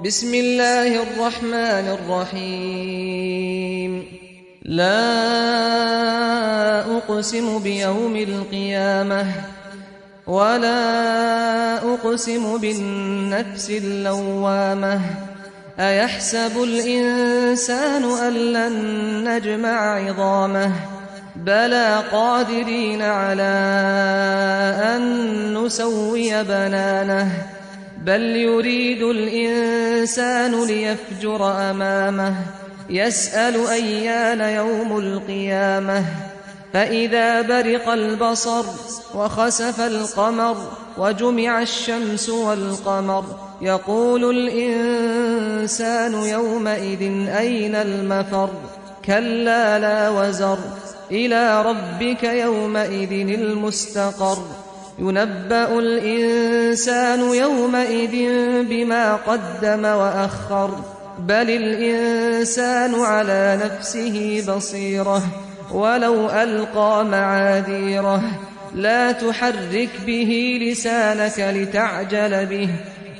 بسم الله الرحمن الرحيم لا أقسم بيوم القيامة ولا أقسم بالنفس اللوامة أيحسب الإنسان أن لن نجمع عظامه بلى قادرين على أن نسوي بنانه بل يريد الإنسان ليفجر أمامه يسأل أيان يوم القيامة فإذا برق البصر وخسف القمر وجمع الشمس والقمر يقول الإنسان يومئذ أين المفر كلا لا وزر إلى ربك يومئذ المستقر ينبأ الإنسان يومئذ بما قدم وأخر بل الإنسان على نفسه بصيرة ولو ألقى معاذيره لا تحرك به لسانك لتعجل به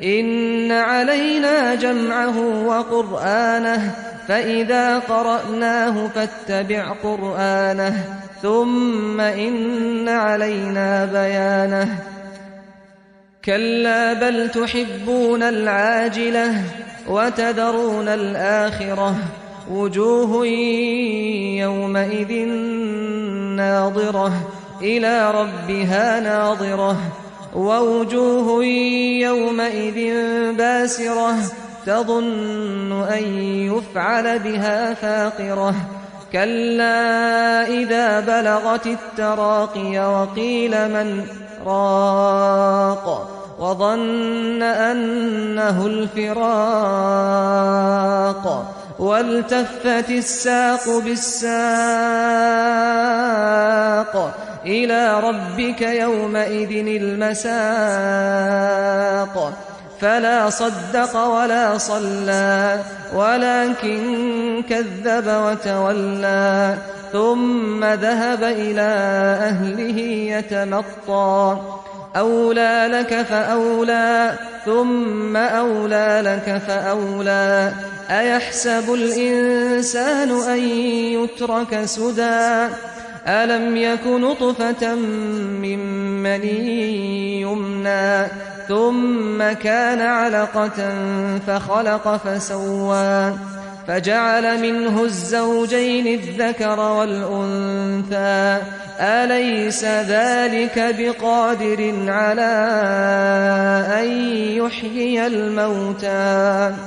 إن علينا جمعه وقرآنه فإذا قرأناه فاتبع قرآنه ثم إن علينا بيانه كلا بل تحبون العاجلة وتذرون الآخرة وجوه يومئذ ناظرة إلى ربها ناظرة ووجوه يومئذ باسرة تظن أن يفعل بها فاقرة كلا إذا بلغت التراقي وقيل من راق وظن أنه الفراق والتفت الساق بالساق إلى ربك يومئذ المساق فلا صدق ولا صلى ولكن كذب وتولى ثم ذهب إلى أهله يتمطى أولى لك فأولى ثم أولى لك فأولى أيحسب الإنسان أن يترك سدى ألم يك نطفة من مني يمنى ثم كان علقة فخلق فسوى فجعل منه الزوجين الذكر والأنثى أليس ذلك بقادر على أن يحيي الموتى